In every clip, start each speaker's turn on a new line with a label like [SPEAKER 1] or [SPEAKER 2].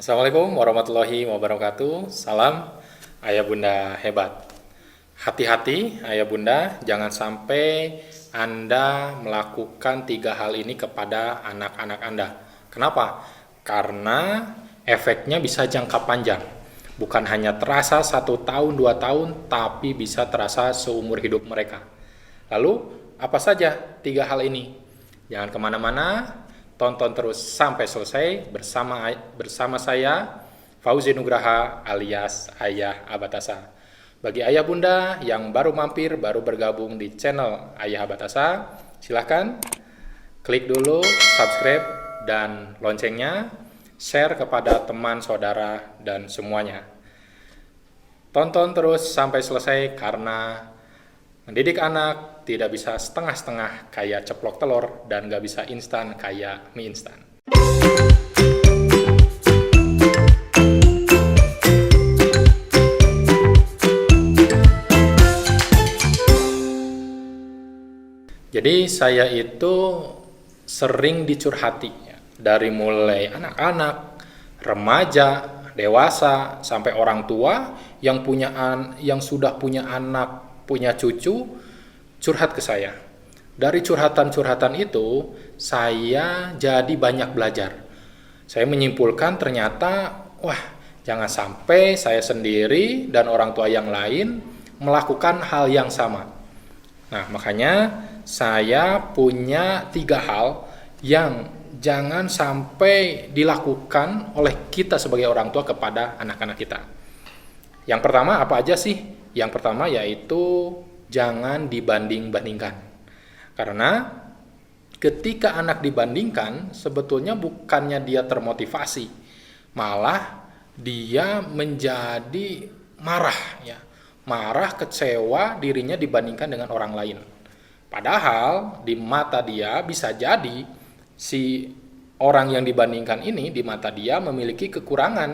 [SPEAKER 1] Assalamualaikum warahmatullahi wabarakatuh. Salam ayah bunda hebat. Hati-hati ayah bunda, jangan sampai Anda melakukan 3 hal ini kepada anak-anak Anda. Kenapa? Karena efeknya bisa jangka panjang. Bukan hanya terasa 1 tahun, 2 tahun, tapi bisa terasa seumur hidup mereka. Lalu, apa saja 3 hal ini? Jangan kemana-mana, tonton terus sampai selesai bersama saya, Fauzi Nugraha alias Ayah Abatasa. Bagi ayah bunda yang baru mampir, baru bergabung di channel Ayah Abatasa, silahkan klik dulu subscribe dan loncengnya, share kepada teman, saudara, dan semuanya. Tonton terus sampai selesai karena mendidik anak tidak bisa setengah-setengah kayak ceplok telur dan gak bisa instan kayak mie instan. Jadi saya itu sering dicurhati ya, dari mulai anak-anak, remaja, dewasa, sampai orang tua yang sudah punya anak, punya cucu, curhat ke saya. Dari curhatan-curhatan itu, saya jadi banyak belajar. Saya menyimpulkan ternyata, wah, jangan sampai saya sendiri dan orang tua yang lain melakukan hal yang sama. Nah, makanya saya punya 3 hal yang jangan sampai dilakukan oleh kita sebagai orang tua kepada anak-anak kita. Yang pertama apa aja sih? Yang pertama yaitu jangan dibanding-bandingkan. Karena ketika anak dibandingkan, sebetulnya bukannya dia termotivasi, malah dia menjadi marah ya. Marah, kecewa dirinya dibandingkan dengan orang lain. Padahal di mata dia bisa jadi si orang yang dibandingkan ini di mata dia memiliki kekurangan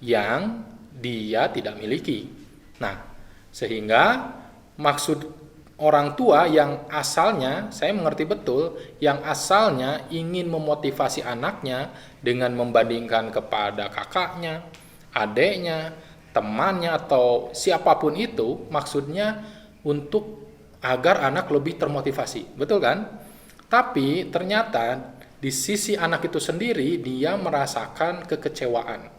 [SPEAKER 1] yang dia tidak miliki. Nah, sehingga maksud orang tua yang asalnya, saya mengerti betul, yang asalnya ingin memotivasi anaknya dengan membandingkan kepada kakaknya, adeknya, temannya, atau siapapun itu, maksudnya untuk agar anak lebih termotivasi. Betul kan? Tapi ternyata di sisi anak itu sendiri, dia merasakan kekecewaan.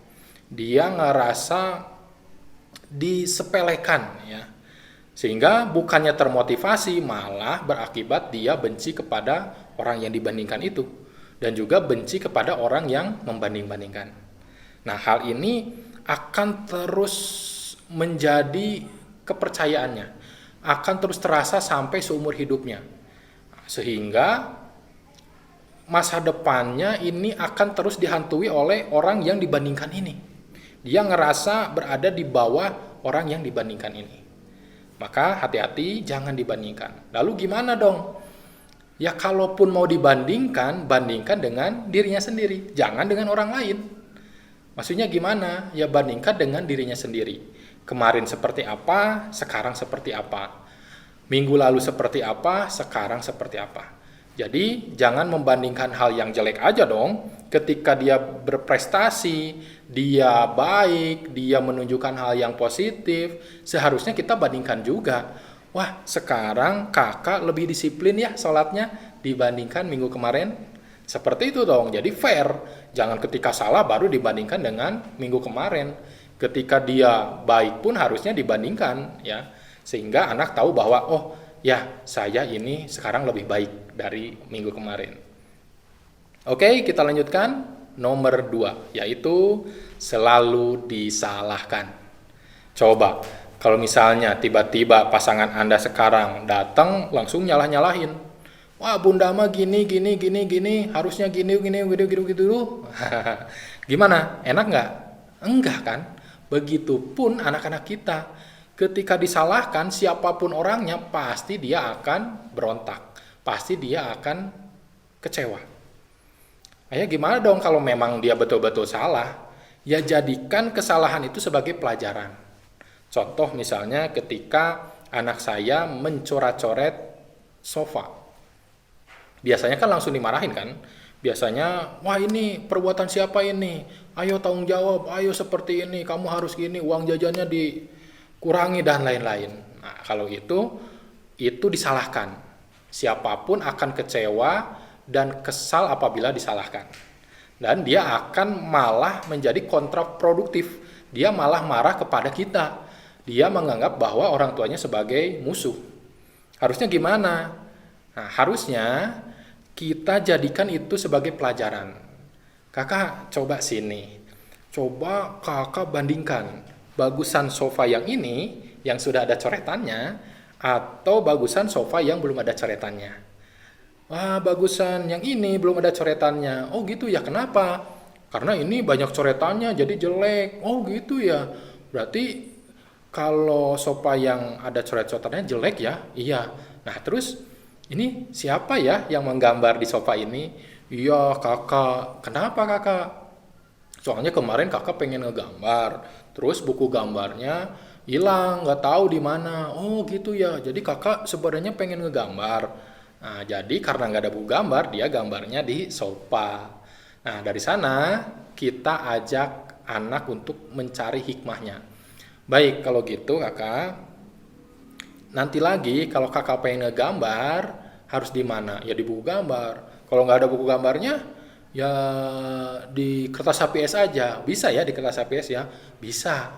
[SPEAKER 1] Dia ngerasa disepelekan ya. Sehingga bukannya termotivasi, malah berakibat dia benci kepada orang yang dibandingkan itu. Dan juga benci kepada orang yang membanding-bandingkan. Nah, hal ini akan terus menjadi kepercayaannya. Akan terus terasa sampai seumur hidupnya. Sehingga masa depannya ini akan terus dihantui oleh orang yang dibandingkan ini. Dia ngerasa berada di bawah orang yang dibandingkan ini. Maka hati-hati, jangan dibandingkan. Lalu gimana dong? Ya kalaupun mau dibandingkan, bandingkan dengan dirinya sendiri. Jangan dengan orang lain. Maksudnya gimana? Ya bandingkan dengan dirinya sendiri. Kemarin seperti apa, sekarang seperti apa. Minggu lalu seperti apa, sekarang seperti apa. Jadi jangan membandingkan hal yang jelek aja dong. Ketika dia berprestasi, dia baik, dia menunjukkan hal yang positif, seharusnya kita bandingkan juga. Wah, sekarang kakak lebih disiplin ya sholatnya dibandingkan minggu kemarin. Seperti itu dong, jadi fair. Jangan ketika salah baru dibandingkan dengan minggu kemarin. Ketika dia baik pun harusnya dibandingkan ya. Sehingga anak tahu bahwa oh ya, saya ini sekarang lebih baik dari minggu kemarin. Oke, kita lanjutkan. Nomor 2, yaitu selalu disalahkan. Coba, kalau misalnya tiba-tiba pasangan Anda sekarang datang langsung nyalah-nyalahin. Wah, bunda mah gini, harusnya gini. Gimana? Enak nggak? Enggak kan? Begitupun anak-anak kita. Ketika disalahkan, siapapun orangnya, pasti dia akan berontak. Pasti dia akan kecewa. Ya gimana dong kalau memang dia betul-betul salah? Ya jadikan kesalahan itu sebagai pelajaran. Contoh misalnya ketika anak saya mencoret-coret sofa. Biasanya kan langsung dimarahin kan? Biasanya, wah ini perbuatan siapa ini? Ayo tanggung jawab, ayo seperti ini, kamu harus gini, uang jajannya dikurangi dan lain-lain. Nah, kalau itu disalahkan. Siapapun akan kecewa dan kesal apabila disalahkan. Dan dia akan malah menjadi kontraproduktif. Dia malah marah kepada kita. Dia menganggap bahwa orang tuanya sebagai musuh. Harusnya gimana? Nah, harusnya kita jadikan itu sebagai pelajaran. Kakak coba sini. Coba kakak bandingkan. Bagusan sofa yang ini, yang sudah ada coretannya, atau bagusan sofa yang belum ada coretannya. Wah, bagusan yang ini belum ada coretannya. Oh gitu ya, kenapa? Karena ini banyak coretannya jadi jelek. Oh gitu ya. Berarti kalau sofa yang ada coret-coretannya jelek ya? Iya. Nah terus ini siapa ya yang menggambar di sofa ini? Iya kakak. Kenapa kakak? Soalnya kemarin kakak pengen ngegambar. Terus buku gambarnya hilang, nggak tahu di mana. Oh gitu ya. Jadi kakak sebenarnya pengen ngegambar. Nah, jadi karena nggak ada buku gambar, dia gambarnya di sofa. Nah, dari sana kita ajak anak untuk mencari hikmahnya. Baik, kalau gitu kakak, nanti lagi kalau kakak pengen ngegambar, harus di mana? Ya di buku gambar. Kalau nggak ada buku gambarnya, ya di kertas HPS aja. Bisa ya di kertas HPS ya? Bisa.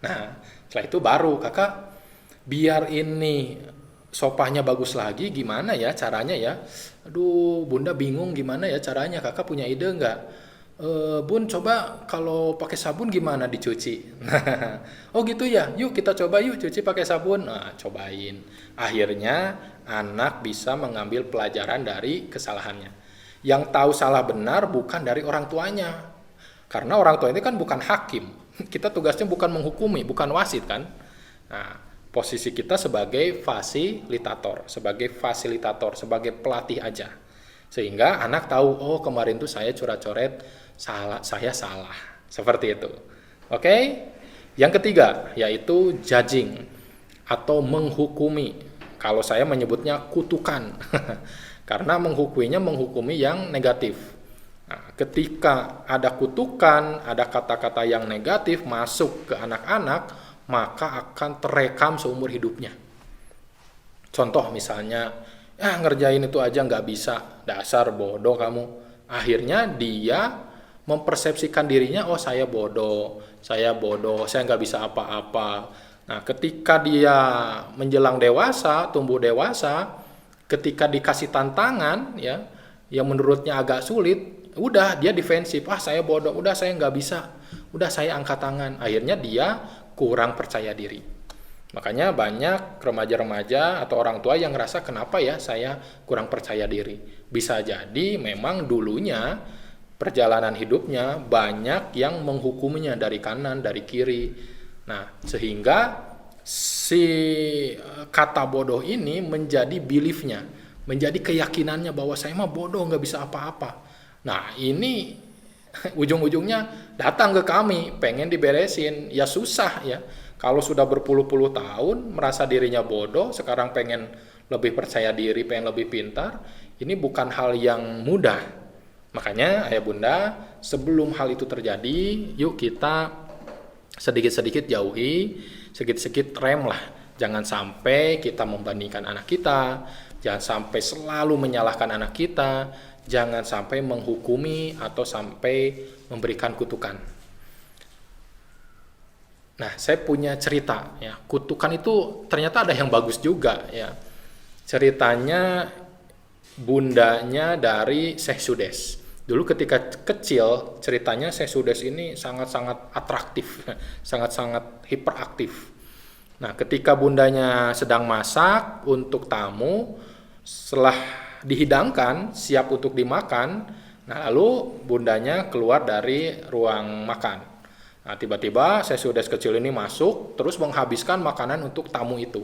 [SPEAKER 1] Nah, setelah itu baru kakak, biar ini sopanya bagus lagi, gimana ya caranya ya? Aduh, bunda bingung gimana ya caranya. Kakak punya ide nggak? Bun, coba kalau pakai sabun gimana dicuci? Oh gitu ya, yuk kita coba yuk cuci pakai sabun. Nah, cobain. Akhirnya anak bisa mengambil pelajaran dari kesalahannya. Yang tahu salah benar bukan dari orang tuanya. Karena orang tua ini kan bukan hakim. Kita tugasnya bukan menghukumi, bukan wasit kan. Nah, posisi kita sebagai fasilitator, sebagai pelatih aja. Sehingga anak tahu, oh kemarin tuh saya coret-coret, saya salah. Seperti itu. Oke? Yang ketiga, yaitu judging atau menghukumi. Kalau saya menyebutnya kutukan. Karena menghukumi yang negatif. Nah, ketika ada kutukan, ada kata-kata yang negatif masuk ke anak-anak, maka akan terekam seumur hidupnya. Contoh misalnya, ngerjain itu aja nggak bisa, dasar bodoh kamu. Akhirnya dia mempersepsikan dirinya, oh saya bodoh, saya nggak bisa apa-apa. Nah, ketika dia menjelang dewasa, tumbuh dewasa, ketika dikasih tantangan, ya, yang menurutnya agak sulit, udah dia defensif, saya bodoh, udah saya nggak bisa, udah saya angkat tangan. Akhirnya dia kurang percaya diri. Makanya banyak remaja-remaja atau orang tua yang ngerasa kenapa ya saya kurang percaya diri. Bisa jadi memang dulunya perjalanan hidupnya banyak yang menghukuminya dari kanan, dari kiri. Nah, sehingga si kata bodoh ini menjadi beliefnya, menjadi keyakinannya bahwa saya mah bodoh, nggak bisa apa-apa. Nah, ini ujung-ujungnya datang ke kami pengen diberesin, ya susah ya. Kalau sudah berpuluh-puluh tahun merasa dirinya bodoh, sekarang pengen lebih percaya diri, pengen lebih pintar, ini bukan hal yang mudah. Makanya ayah bunda, sebelum hal itu terjadi, yuk kita sedikit-sedikit jauhi, sedikit-sedikit rem lah. Jangan sampai kita membandingkan anak kita, jangan sampai selalu menyalahkan anak kita, jangan sampai menghukumi atau sampai memberikan kutukan. Nah, saya punya cerita ya. Kutukan itu ternyata ada yang bagus juga ya. Ceritanya bundanya dari Syekh Sudes. Dulu ketika kecil, ceritanya Syekh Sudes ini sangat-sangat atraktif, sangat-sangat hiperaktif. Nah, ketika bundanya sedang masak untuk tamu, setelah dihidangkan, siap untuk dimakan, nah lalu bundanya keluar dari ruang makan. Nah, tiba-tiba Syekh Sudes kecil ini masuk, terus menghabiskan makanan untuk tamu itu.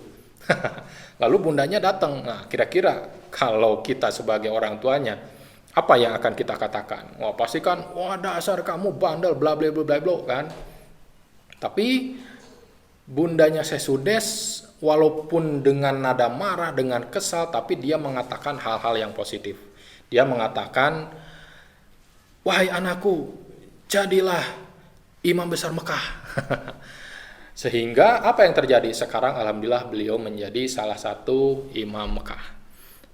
[SPEAKER 1] Lalu bundanya datang. Nah, kira-kira kalau kita sebagai orang tuanya, apa yang akan kita katakan? Wah, pasti kan, wah dasar kamu bandel, bla bla bla bla bla kan. Tapi bundanya Syekh Sudes walaupun dengan nada marah, dengan kesal, tapi dia mengatakan hal-hal yang positif. Dia mengatakan, wahai anakku, jadilah imam besar Mekah. Sehingga apa yang terjadi? Sekarang alhamdulillah beliau menjadi salah satu imam Mekah.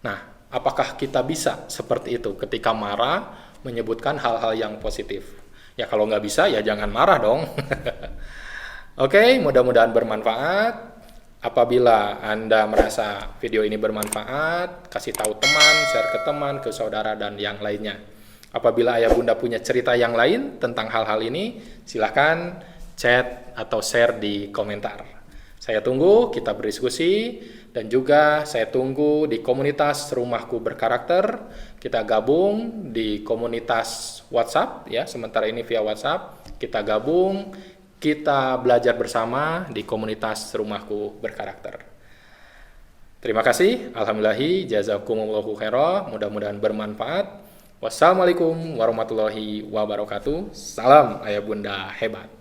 [SPEAKER 1] Nah, apakah kita bisa seperti itu ketika marah menyebutkan hal-hal yang positif? Ya kalau nggak bisa ya jangan marah dong. Oke, mudah-mudahan bermanfaat. Apabila Anda merasa video ini bermanfaat, kasih tahu teman, share ke teman, ke saudara, dan yang lainnya. Apabila ayah bunda punya cerita yang lain tentang hal-hal ini, silahkan chat atau share di komentar. Saya tunggu kita berdiskusi, dan juga saya tunggu di komunitas Rumahku Berkarakter. Kita gabung di komunitas WhatsApp ya, sementara ini via WhatsApp. Kita gabung, kita belajar bersama di komunitas Rumahku Berkarakter. Terima kasih. Alhamdulillahi jazakumullahu khairan. Mudah-mudahan bermanfaat. Wassalamualaikum warahmatullahi wabarakatuh. Salam ayah bunda hebat.